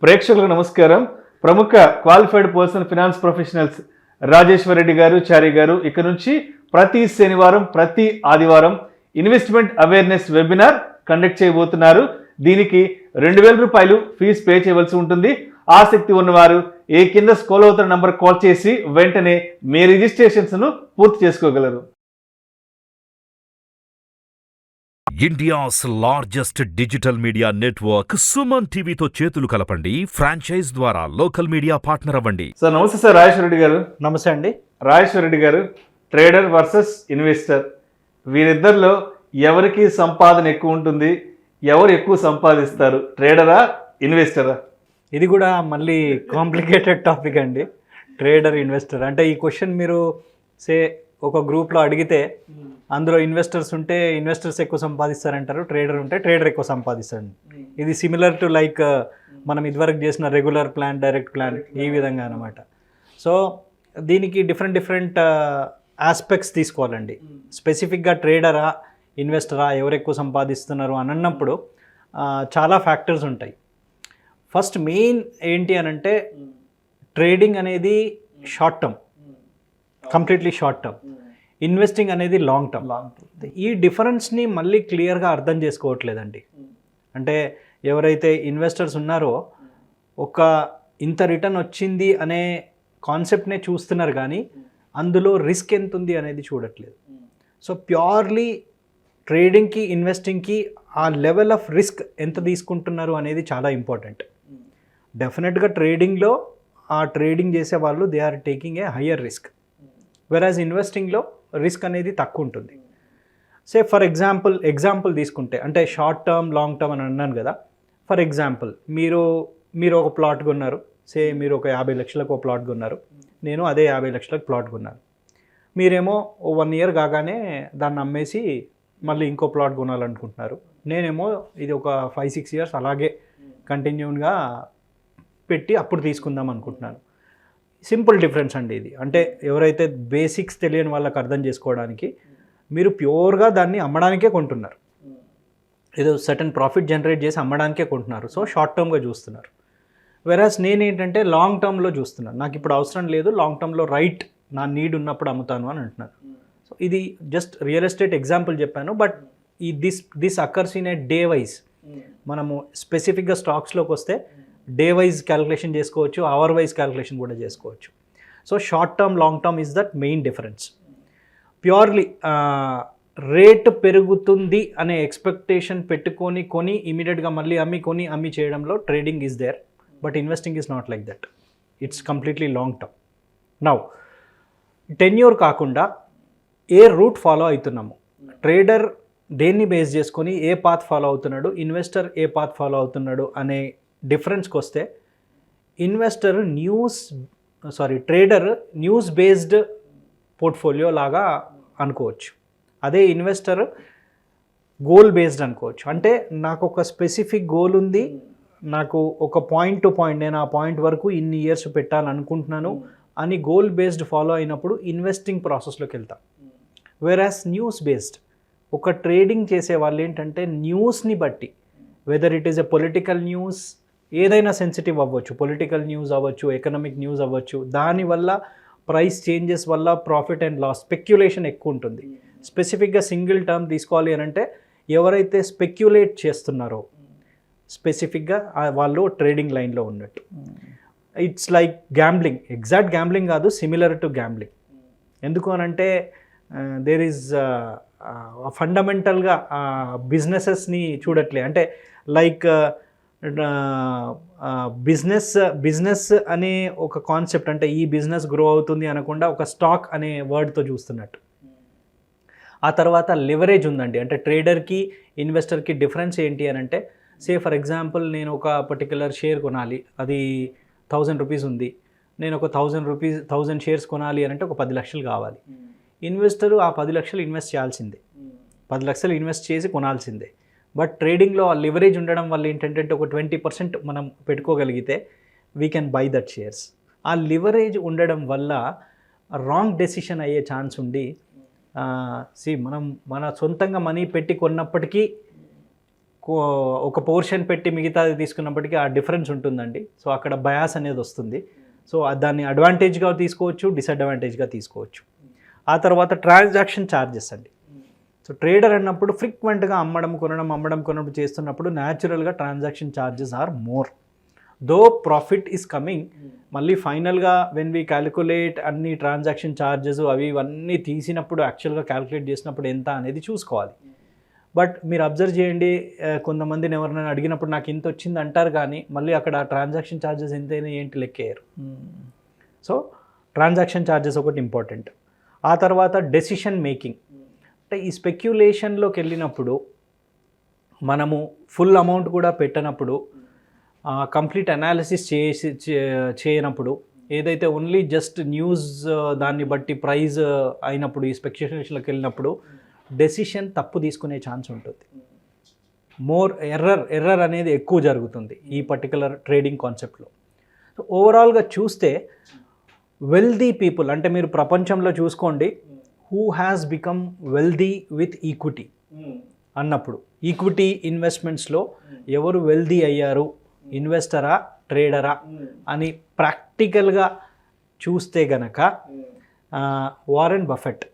ప్రేక్షకులకు నమస్కారం. ప్రముఖ qualified person finance professionals Rajeshwar Reddy గారు, చారి గారు ఇక నుంచి ప్రతి శనివారం, ప్రతి ఆదివారం ఇన్వెస్ట్మెంట్ అవేర్నెస్ వెబినార్ కండక్ట్ చేయబోతున్నారు. దీనికి 2000 రూపాయలు ఫీజు పే చేయవలసి ఉంటుంది. ఆసక్తి ఉన్నవారు ఏ కింద స్క్రోల్ అవుతున్న నంబర్ కాల్ చేసి వెంటనే మీ రిజిస్ట్రేషన్స్ను పూర్తి చేసుకోగలరు. India's largest digital media network Suman టీవీతో చేతులు కలపండి. ఫ్రాంచైజ్ ద్వారా లోకల్ మీడియా పార్ట్నర్ అవ్వండి. సార్ నమస్తే సార్. రాజేశ్వర్ రెడ్డి గారు. నమస్తే అండి. రాజేశ్వర్ రెడ్డి గారు, ట్రేడర్ వర్సెస్ ఇన్వెస్టర్, వీరిద్దరిలో ఎవరికి సంపాదన ఎక్కువ ఉంటుంది, ఎవరు ఎక్కువ సంపాదిస్తారు, ట్రేడరా ఇన్వెస్టరా? ఇది కూడా మళ్ళీ కాంప్లికేటెడ్ టాపిక్ అండి. ట్రేడర్ ఇన్వెస్టర్ అంటే ఈ క్వశ్చన్ మీరు ఒక గ్రూప్లో అడిగితే అందులో ఇన్వెస్టర్స్ ఉంటే ఇన్వెస్టర్స్ ఎక్కువ సంపాదిస్తారంటారు, ట్రేడర్ ఉంటే ట్రేడర్ ఎక్కువ సంపాదిస్తాడు. ఇది సిమిలర్ టు లైక్ మనం ఇదివరకు చేసిన రెగ్యులర్ ప్లాన్, డైరెక్ట్ ప్లాన్, ఈ విధంగా అనమాట. సో దీనికి డిఫరెంట్ ఆస్పెక్ట్స్ తీసుకోవాలండి. స్పెసిఫిక్గా ట్రేడరా ఇన్వెస్టరా ఎవరు ఎక్కువ సంపాదిస్తున్నారు అని అన్నప్పుడు చాలా ఫ్యాక్టర్స్ ఉంటాయి. ఫస్ట్ మెయిన్ ఏంటి అని అంటే ట్రేడింగ్ అనేది short term, completely short term. Investing అనేది లాంగ్ టర్మ్. ఈ డిఫరెన్స్ని మళ్ళీ క్లియర్గా అర్థం చేసుకోవట్లేదండి. అంటే ఎవరైతే ఇన్వెస్టర్స్ ఉన్నారో ఒక ఇంత రిటర్న్ వచ్చింది అనే కాన్సెప్ట్నే చూస్తున్నారు, కానీ అందులో రిస్క్ ఎంత ఉంది అనేది చూడట్లేదు. సో ప్యూర్లీ ట్రేడింగ్కి, ఇన్వెస్టింగ్కి ఆ లెవెల్ ఆఫ్ రిస్క్ ఎంత తీసుకుంటున్నారు అనేది చాలా ఇంపార్టెంట్. డెఫినెట్గా ట్రేడింగ్లో ఆ ట్రేడింగ్ చేసే వాళ్ళు they are taking a higher risk, whereas ఇన్వెస్టింగ్లో రిస్క్ అనేది తక్కువ ఉంటుంది. ఫర్ ఎగ్జాంపుల్ తీసుకుంటే, అంటే షార్ట్ టర్మ్, లాంగ్ టర్మ్ అని అన్నాను కదా. ఫర్ ఎగ్జాంపుల్ మీరు ఒక ప్లాట్ కొన్నారు. మీరు ఒక 50 లక్షలకు ఒక ప్లాట్ కొన్నారు, నేను అదే 50 లక్షలకు ప్లాట్ కొన్నాను. మీరేమో 1 ఇయర్ కాగానే దాన్ని అమ్మేసి మళ్ళీ ఇంకో ప్లాట్ కొనాలనుకుంటున్నారు. నేనేమో ఇది ఒక 5-6 ఇయర్స్ అలాగే కంటిన్యూగా పెట్టి అప్పుడు తీసుకుందాం అనుకుంటున్నాను. సింపుల్ డిఫరెన్స్ అండి ఇది. అంటే ఎవరైతే బేసిక్స్ తెలియని వాళ్ళకి అర్థం చేసుకోవడానికి, మీరు ప్యూర్గా దాన్ని అమ్మడానికే కొంటున్నారు, ఏదో సర్టన్ ప్రాఫిట్ జనరేట్ చేసి అమ్మడానికే కొంటున్నారు. సో షార్ట్ టర్మ్గా చూస్తున్నారు. వెరాస్ నేనేంటంటే లాంగ్ టర్మ్లో చూస్తున్నాను. నాకు ఇప్పుడు అవసరం లేదు, లాంగ్ టర్మ్లో రైట్ నా నీడ్ ఉన్నప్పుడు అమ్ముతాను అని అంటున్నాను. సో ఇది జస్ట్ రియల్ ఎస్టేట్ ఎగ్జాంపుల్ చెప్పాను. బట్ ఈ this occurs in a day wise. మనము స్పెసిఫిక్గా స్టాక్స్లోకి వస్తే డే వైజ్ క్యాలిక్యులేషన్ చేసుకోవచ్చు, అవర్ వైజ్ క్యాలిక్యులేషన్ కూడా చేసుకోవచ్చు. So short term, long term is that main difference. Purely rate పెరుగుతుంది అనే ఎక్స్పెక్టేషన్ పెట్టుకొని కొని ఇమీడియట్గా మళ్ళీ అమ్మి చేయడంలో trading is there, but investing is not like that. It's completely long term. Now tenure కాకుండా ఏ రూట్ ఫాలో అవుతున్నాము, ట్రేడర్ దేన్ని బేస్ చేసుకొని ఏ పాత్ ఫాలో అవుతున్నాడు, ఇన్వెస్టర్ ఏ పాత్ ఫాలో అవుతున్నాడు అనే డిఫరెన్స్కి వస్తే, ట్రేడర్ న్యూస్ బేస్డ్ పోర్ట్ఫోలియో లాగా అనుకోవచ్చు. అదే ఇన్వెస్టర్ గోల్ బేస్డ్ అనుకోవచ్చు. అంటే నాకు ఒక స్పెసిఫిక్ గోల్ ఉంది, నాకు ఒక పాయింట్ టు పాయింట్, నేను ఆ పాయింట్ వరకు ఇన్ని ఇయర్స్ పెట్టాలనుకుంటున్నాను అని గోల్ బేస్డ్ ఫాలో అయినప్పుడు ఇన్వెస్టింగ్ ప్రాసెస్లోకి వెళ్తాం. వెరాస్ న్యూస్ బేస్డ్, ఒక ట్రేడింగ్ చేసే వాళ్ళు ఏంటంటే న్యూస్ని బట్టి, whether it is a political news, ఏదైనా సెన్సిటివ్ అవ్వచ్చు, పొలిటికల్ న్యూస్ అవ్వచ్చు, ఎకనామిక్ న్యూస్ అవ్వచ్చు, దానివల్ల ప్రైస్ చేంజెస్ వల్ల ప్రాఫిట్ అండ్ లాస్, స్పెక్యులేషన్ ఎక్కువ ఉంటుంది. స్పెసిఫిక్గా సింగిల్ టర్మ్ తీసుకోవాలి అని అంటే ఎవరైతే స్పెక్యులేట్ చేస్తున్నారో స్పెసిఫిక్గా వాళ్ళు ట్రేడింగ్ లైన్లో ఉన్నట్టు. It's like gambling. Exact gambling కాదు, సిమిలర్ టు గ్యాంబ్లింగ్. ఎందుకు అనంటే దేర్ ఈజ్ ఫండమెంటల్గా బిజినెసెస్ని చూడట్లే. అంటే లైక్ బిజినెస్ అనే ఒక కాన్సెప్ట్, అంటే ఈ బిజినెస్ గ్రో అవుతుంది అనకుండా ఒక స్టాక్ అనే వర్డ్తో చూస్తున్నట్టు. ఆ తర్వాత లివరేజ్ ఉందండి. అంటే ట్రేడర్కి, ఇన్వెస్టర్కి డిఫరెన్స్ ఏంటి అని అంటే, ఫర్ ఎగ్జాంపుల్ నేను ఒక పర్టికులర్ షేర్ కొనాలి, అది 1000 రూపీస్ ఉంది. నేను ఒక 1000 షేర్స్ కొనాలి అని అంటే ఒక 10 లక్షలు కావాలి. ఇన్వెస్టరు ఆ 10 లక్షలు ఇన్వెస్ట్ చేయాల్సిందే, 10 లక్షలు ఇన్వెస్ట్ చేసి కొనాల్సిందే. బట్ ట్రేడింగ్లో ఆ లివరేజ్ ఉండడం వల్ల ఏంటంటే ఒక 20% మనం పెట్టుకోగలిగితే we can buy that shares. ఆ లివరేజ్ ఉండడం వల్ల రాంగ్ డెసిషన్ అయ్యే ఛాన్స్ ఉండి, మనం మన సొంతంగా మనీ పెట్టి కొన్నప్పటికీ ఒక పోర్షన్ పెట్టి మిగతాది తీసుకున్నప్పటికీ ఆ డిఫరెన్స్ ఉంటుందండి. సో అక్కడ బయాస్ అనేది వస్తుంది. సో దాన్ని అడ్వాంటేజ్గా తీసుకోవచ్చు, డిసడ్వాంటేజ్గా తీసుకోవచ్చు. ఆ తర్వాత ట్రాన్సాక్షన్ ఛార్జెస్ అండి. సో ట్రేడర్ అన్నప్పుడు ఫ్రీక్వెంట్గా అమ్మడం కొనడం చేస్తున్నప్పుడు న్యాచురల్గా transaction charges are more. Though profit is coming, మళ్ళీ ఫైనల్గా వెన్ వీ క్యాలిక్యులేట్ అన్ని ట్రాన్సాక్షన్ ఛార్జెస్ ఇవన్నీ తీసినప్పుడు యాక్చువల్గా క్యాలిక్యులేట్ చేసినప్పుడు ఎంత అనేది చూసుకోవాలి. బట్ మీరు అబ్జర్వ్ చేయండి, కొంతమందిని ఎవరినైనా అడిగినప్పుడు నాకు ఇంత వచ్చింది అంటారు, కానీ మళ్ళీ అక్కడ ట్రాన్సాక్షన్ ఛార్జెస్ ఎంతైనా ఏంటి లెక్కేయరు. సో ట్రాన్సాక్షన్ ఛార్జెస్ ఒకటి ఇంపార్టెంట్. ఆ తర్వాత డెసిషన్ మేకింగ్. అంటే ఈ స్పెక్యులేషన్లోకి వెళ్ళినప్పుడు మనము ఫుల్ అమౌంట్ కూడా పెట్టినప్పుడు, కంప్లీట్ అనాలిసిస్ చేయనప్పుడు, ఏదైతే ఓన్లీ జస్ట్ న్యూస్ దాన్ని బట్టి ప్రైజ్ అయినప్పుడు ఈ స్పెక్యులేషన్లోకి వెళ్ళినప్పుడు డెసిషన్ తప్పు తీసుకునే ఛాన్స్ ఉంటుంది. మోర్ ఎర్రర్ అనేది ఎక్కువ జరుగుతుంది ఈ పర్టికులర్ ట్రేడింగ్ కాన్సెప్ట్లో. సో ఓవరాల్గా చూస్తే వెల్దీ పీపుల్, అంటే మీరు ప్రపంచంలో చూసుకోండి, who has become wealthy with equity అన్నప్పుడు, ఈక్విటీ ఇన్వెస్ట్మెంట్స్లో ఎవరు వెల్దీ అయ్యారు, ఇన్వెస్టరా ట్రేడరా అని ప్రాక్టికల్గా చూస్తే గనక వారెన్ బఫెట్.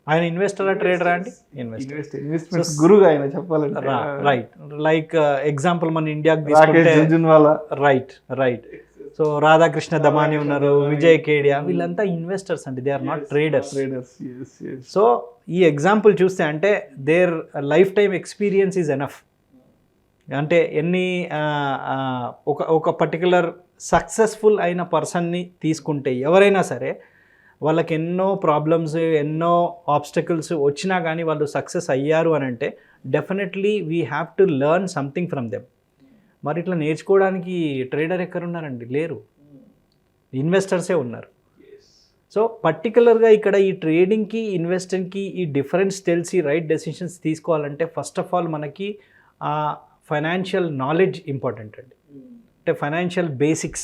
ఆయన ఇన్వెస్టరా ట్రేడరా అండి? ఇన్వెస్ట్మెంట్ గురువు ఆయన చెప్పాలంటే. రైట్. లైక్ ఎగ్జాంపుల్ మన ఇండియాకి తీసుకుంటే రైట్. సో రాధాకృష్ణ దమాని ఉన్నారు, విజయ్ కేడియా, వీళ్ళంతా ఇన్వెస్టర్స్ అండి, they are not traders. So ఈ ఎగ్జాంపుల్ చూస్తే అంటే their life time experience is enough. అంటే ఎన్ని ఒక పర్టికులర్ సక్సెస్ఫుల్ అయిన పర్సన్ని తీసుకుంటే ఎవరైనా సరే వాళ్ళకి ఎన్నో ప్రాబ్లమ్స్, ఎన్నో ఆబ్స్టకల్స్ వచ్చినా కానీ వాళ్ళు సక్సెస్ అయ్యారు అని అంటే definitely we have to learn something from them. మరి ఇట్లా నేర్చుకోవడానికి ట్రేడర్ ఎక్కడున్నారండి? లేరు, ఇన్వెస్టర్సే ఉన్నారు. సో పర్టికులర్గా ఇక్కడ ఈ ట్రేడింగ్కి ఇన్వెస్టింగ్కి ఈ డిఫరెన్స్ తెలిసి రైట్ డెసిషన్స్ తీసుకోవాలంటే ఫస్ట్ ఆఫ్ ఆల్ మనకి ఫైనాన్షియల్ నాలెడ్జ్ ఇంపార్టెంట్ అండి. అంటే ఫైనాన్షియల్ బేసిక్స్,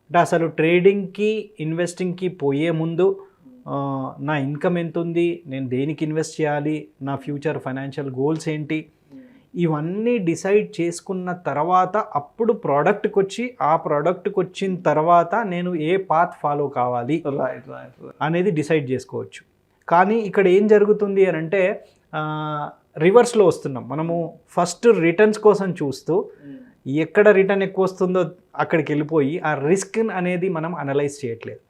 అంటే అసలు ట్రేడింగ్కి ఇన్వెస్టింగ్కి పోయే ముందు నా ఇన్కమ్ ఎంత ఉంది, నేను దేనికి ఇన్వెస్ట్ చేయాలి, నా ఫ్యూచర్ ఫైనాన్షియల్ గోల్స్ ఏంటి, ఇవన్నీ డిసైడ్ చేసుకున్న తర్వాత అప్పుడు ప్రోడక్ట్కి వచ్చి ఆ ప్రోడక్ట్కి వచ్చిన తర్వాత నేను ఏ పాత్ ఫాలో కావాలి అనేది డిసైడ్ చేసుకోవచ్చు. కానీ ఇక్కడ ఏం జరుగుతుంది అని అంటే రివర్స్లో వస్తున్నాం మనము. ఫస్ట్ రిటర్న్స్ కోసం చూస్తూ ఎక్కడ రిటర్న్ ఎక్కువ వస్తుందో అక్కడికి వెళ్ళిపోయి ఆ రిస్క్ అనేది మనం అనలైజ్ చేయట్లేదు.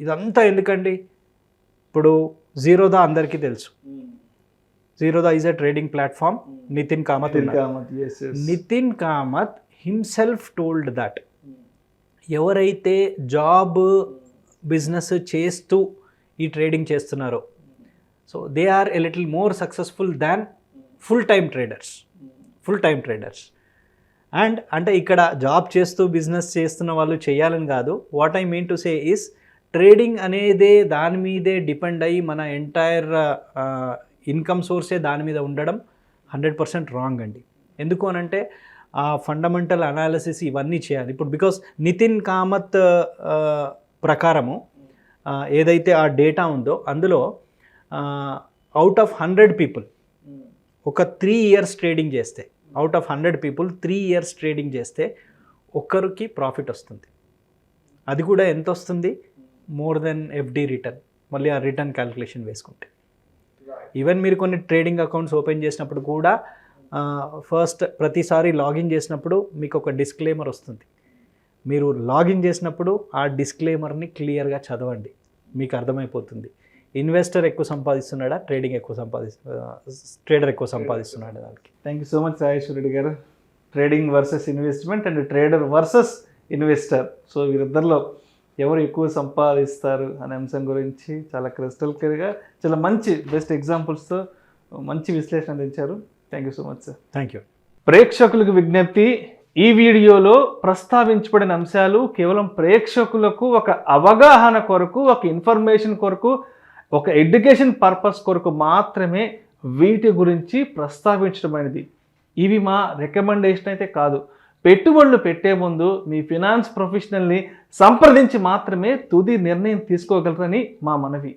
ఇదంతా ఎందుకండి? ఇప్పుడు జీరోదా అందరికీ తెలుసు. Zerodha is a trading platform. Nithin Kamath Nithin Kamath himself told that ఎవరైతే జాబ్ బిజినెస్ చేస్తూ ఈ ట్రేడింగ్ చేస్తున్నారో, so they are a little more successful than full time traders. And అంటే ఇక్కడ జాబ్ చేస్తూ బిజినెస్ చేస్తున్న వాళ్ళు చేయాలని కాదు. What I mean to say is trading అనేదే దాని మీదే డిపెండ్ అయ్యి మన ఎంటైర్ ఇన్కమ్ సోర్సే దాని మీద ఉండడం 100% రాంగ్ అండి. ఎందుకు అనంటే ఆ ఫండమెంటల్ అనాలిసిస్ ఇవన్నీ చేయాలి. ఇప్పుడు బికాస్ నితిన్ కామత్ ప్రకారము ఏదైతే ఆ డేటా ఉందో అందులో అవుట్ ఆఫ్ 100 పీపుల్ ఒక 3 years ట్రేడింగ్ చేస్తే, out of 100 people 3 years trading చేస్తే ఒక్కరికి ప్రాఫిట్ వస్తుంది. అది కూడా ఎంత వస్తుంది? More than FD return. మళ్ళీ ఆ రిటర్న్ క్యాలిక్యులేషన్ వేసుకుంటే ఈవెన్ మీరు కొన్ని ట్రేడింగ్ అకౌంట్స్ ఓపెన్ చేసినప్పుడు కూడా ఫస్ట్ ప్రతిసారి లాగిన్ చేసినప్పుడు మీకు ఒక డిస్క్లైమర్ వస్తుంది. మీరు లాగిన్ చేసినప్పుడు ఆ డిస్క్లైమర్ని క్లియర్గా చదవండి, మీకు అర్థమైపోతుంది ఇన్వెస్టర్ ఎక్కువ సంపాదిస్తున్నాడా, ట్రేడర్ ఎక్కువ సంపాదిస్తున్నాడా దానికి. Thank you so much Rajeshwara Reddy గారు. Trading versus investment and trader versus investor, so వీరిద్దరిలో ఎవరు ఎక్కువ సంపాదిస్తారు అనే అంశం గురించి చాలా క్రిస్టల్ క్లియర్గా చాలా మంచి బెస్ట్ ఎగ్జాంపుల్స్తో మంచి విశ్లేషణ అందించారు. Thank you so much sir. Thank you. ప్రేక్షకులకు విజ్ఞప్తి, ఈ వీడియోలో ప్రస్తావించబడిన అంశాలు కేవలం ప్రేక్షకులకు ఒక అవగాహన కొరకు, ఒక ఇన్ఫర్మేషన్ కొరకు, ఒక ఎడ్యుకేషన్ పర్పస్ కొరకు మాత్రమే వీటి గురించి ప్రస్తావించడమైనది. ఇవి మా రికమెండేషన్ అయితే కాదు. పెట్టుబడులు పెట్టే ముందు మీ ఫినాన్స్ ప్రొఫెషనల్ని సంప్రదించి మాత్రమే తుది నిర్ణయం తీసుకోగలరని మా మనవి.